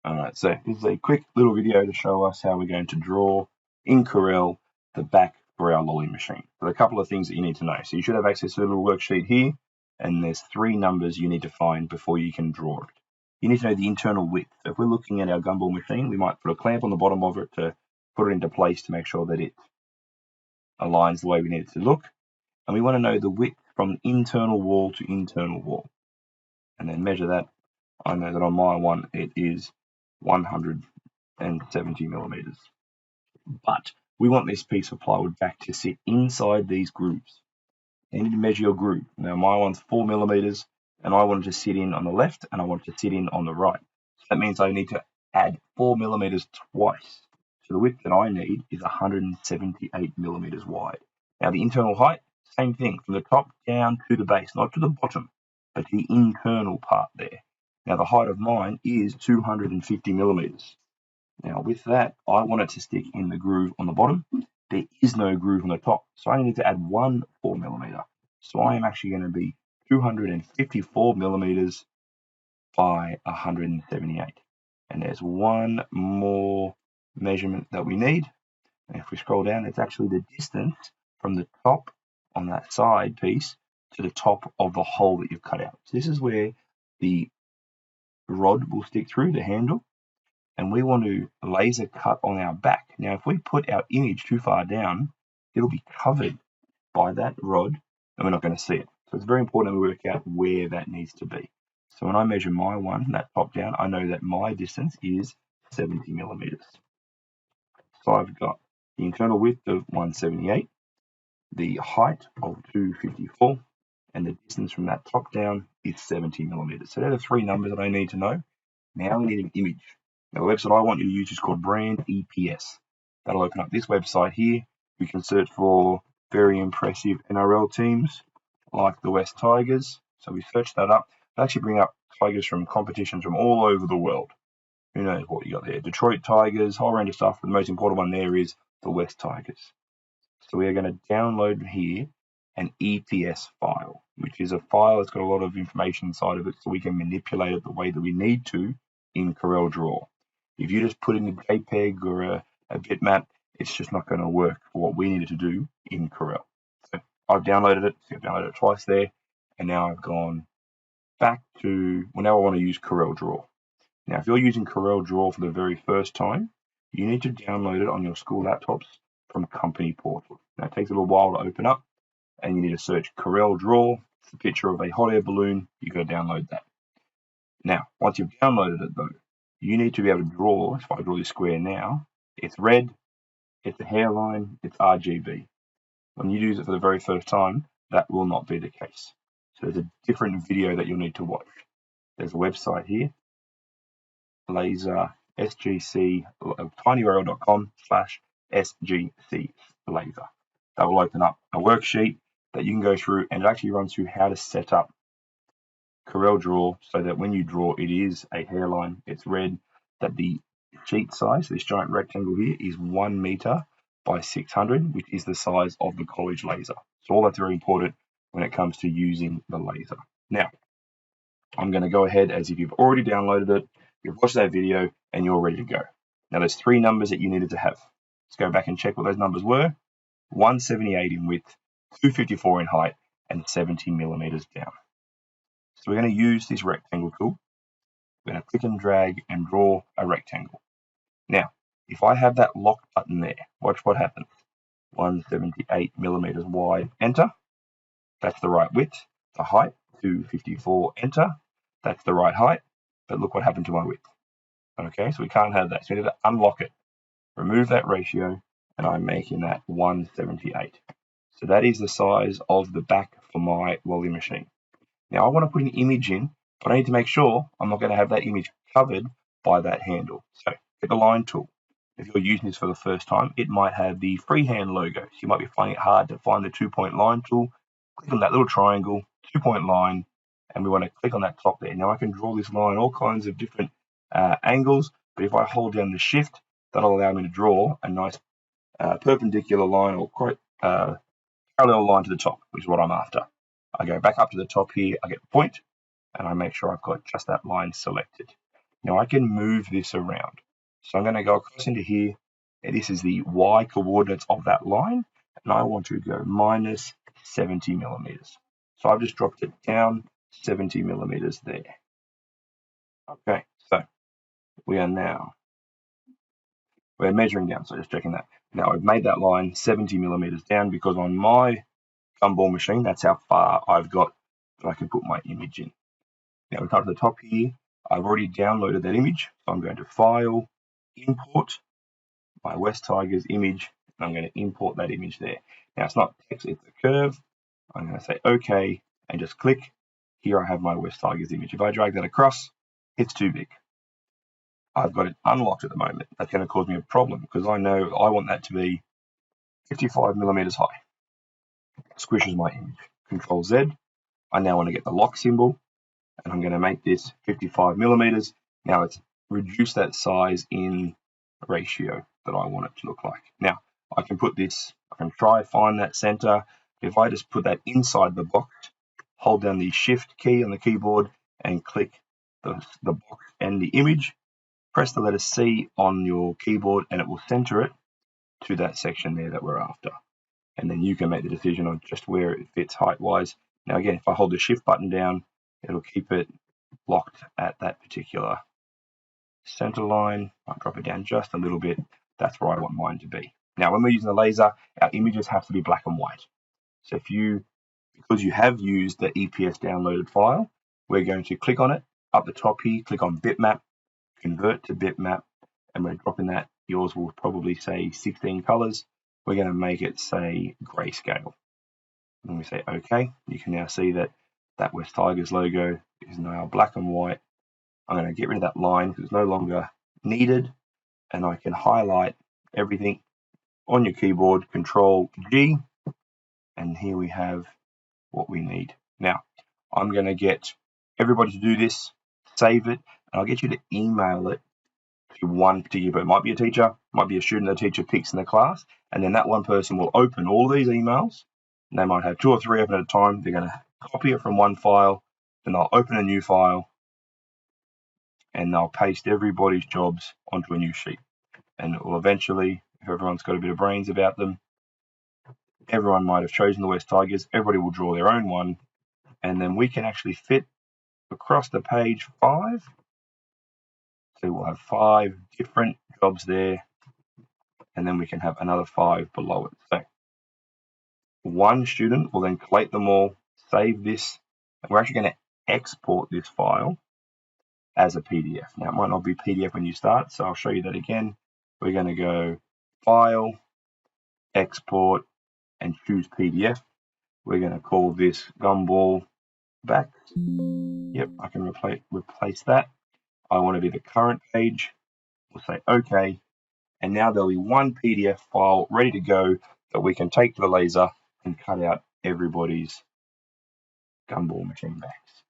Alright, so this is a quick little video to show us how we're going to draw in Corel the back for our lolly machine. There are a couple of things that you need to know. So you should have access to a little worksheet here, and there's 3 numbers you need to find before you can draw it. You need to know the internal width. So if we're looking at our Gumball machine, we might put a clamp on the bottom of it to put it into place to make sure that it aligns the way we need it to look. And we want to know the width from internal wall to internal wall. And then measure that. I know that on my one it is 170 millimeters. But we want this piece of plywood back to sit inside these grooves. You need to measure your groove. Now my one's 4 millimeters, and I want it to sit in on the left and I want it to sit in on the right. So that means I need to add 4 millimeters twice. So the width that I need is 178 millimeters wide. Now the internal height, same thing, from the top down to the base, not to the bottom, but the internal part there. Now the height of mine is 250 millimeters. Now with that, I want it to stick in the groove on the bottom. There is no groove on the top, so I need to add one 4 millimeter. So I am actually going to be 254 millimeters by 178. And there's one more measurement that we need. And if we scroll down, it's actually the distance from the top on that side piece to the top of the hole that you've cut out. So this is where the rod will stick through the handle, and we want to laser cut on our back. Now if we put our image too far down, it'll be covered by that rod and we're not going to see it. So it's very important we work out where that needs to be. So when I measure my one, that top down, I know that my distance is 70 millimeters. So I've got the internal width of 178, the height of 254, and the distance from that top down is 70 millimeters. So they're the 3 numbers that I need to know. Now we need an image. Now the website I want you to use is called Brand EPS. That'll open up this website here. We can search for very impressive NRL teams like the West Tigers. So we search that up. It'll actually bring up Tigers from competitions from all over the world. Who knows what you got there? Detroit Tigers, whole range of stuff. But the most important one there is the West Tigers. So we are going to download here an EPS file, which is a file that's got a lot of information inside of it, so we can manipulate it the way that we need to in Corel Draw. If you just put in a JPEG or a bitmap, it's just not going to work for what we needed to do in Corel. So I've downloaded it. So I've downloaded it twice there, and now I've gone back to, well, now I want to use Corel Draw. Now, if you're using Corel Draw for the very first time, you need to download it on your school laptops from Company Portal. Now, it takes a little while to open up, and you need to search Corel Draw. It's a picture of a hot air balloon. You've got to download that. Now, once you've downloaded it, though, you need to be able to draw. If I draw this square now, it's red, it's a hairline, it's RGB. When you use it for the very first time, that will not be the case. So there's a different video that you'll need to watch. There's a website here, laser sgc tinyurl.com/sgc laser. That will open up a worksheet that you can go through, and it actually runs through how to set up Corel Draw so that when you draw, it is a hairline, it's red, that the sheet size, this giant rectangle here, is 1 meter by 600, which is the size of the college laser. So all that's very important when it comes to using the laser. Now, I'm going to go ahead as if you've already downloaded it, you've watched that video, and you're ready to go. Now, there's 3 numbers that you needed to have. Let's go back and check what those numbers were. 178 in width, 254 in height, and 70 millimeters down. So we're going to use this rectangle tool. We're going to click and drag and draw a rectangle. Now, if I have that lock button there, watch what happens. 178 millimeters wide, enter. That's the right width. The height, 254, enter. That's the right height. But look what happened to my width. Okay, so we can't have that. So we need to unlock it. Remove that ratio, and I'm making that 178. So that is the size of the back for my lolly machine. Now I want to put an image in, but I need to make sure I'm not going to have that image covered by that handle. So get the line tool. If you're using this for the first time, it might have the freehand logo. So you might be finding it hard to find the 2-point line tool. Click on that little triangle, 2-point line, and we want to click on that top there. Now I can draw this line all kinds of different angles, but if I hold down the shift, that'll allow me to draw a nice perpendicular line or quite parallel line to the top, which is what I'm after. I go back up to the top here, I get the point, and I make sure I've got just that line selected. Now I can move this around. So I'm going to go across into here, and this is the Y coordinates of that line, and I want to go minus 70 millimeters. So I've just dropped it down 70 millimeters there. Okay, so we're measuring down, so just checking that. Now I've made that line 70 millimeters down because on my Gumball machine, that's how far I've got that I can put my image in. Now we come to the top here. I've already downloaded that image, so I'm going to File, Import my West Tigers image, and I'm going to import that image there. Now it's not text, it's a curve. I'm going to say OK and just click. Here I have my West Tigers image. If I drag that across, it's too big. I've got it unlocked at the moment. That's going to cause me a problem because I know I want that to be 55 millimeters high. Squishes my image. Control Z. I now want to get the lock symbol, and I'm going to make this 55 millimeters. Now it's reduced that size in ratio that I want it to look like. Now I can put this, I can try find that center. If I just put that inside the box, hold down the shift key on the keyboard and click the box and the image, press the letter C on your keyboard and it will center it to that section there that we're after. And then you can make the decision on just where it fits height wise. Now again, if I hold the shift button down, it'll keep it locked at that particular center line. I'll drop it down just a little bit. That's where I want mine to be. Now, when we're using the laser, our images have to be black and white. So because you have used the EPS downloaded file, we're going to click on it up the top here, click on bitmap, convert to bitmap, and we're dropping that. Yours will probably say 16 colors. We're going to make it say grayscale. When we say OK, you can now see that that West Tigers logo is now black and white. I'm going to get rid of that line because it's no longer needed, and I can highlight everything on your keyboard, Control G, and here we have what we need. Now, I'm going to get everybody to do this, save it, and I'll get you to email it to one particular person. It might be a teacher, might be a student the teacher picks in the class, and then that one person will open all these emails, and they might have 2 or 3 open at a time. They're going to copy it from one file, then they'll open a new file, and they'll paste everybody's jobs onto a new sheet. And it will eventually, if everyone's got a bit of brains about them, everyone might have chosen the West Tigers, everybody will draw their own one, and then we can actually fit across the page 5. So we'll have 5 different jobs there, and then we can have another 5 below it. So one student will then collate them all, save this, and we're actually going to export this file as a PDF. Now, it might not be PDF when you start, so I'll show you that again. We're going to go File, Export, and choose PDF. We're going to call this Gumball back. Yep, I can replace that. I want to be the current page. We'll say OK. And now there'll be one PDF file ready to go that we can take to the laser and cut out everybody's Gumball machine backs.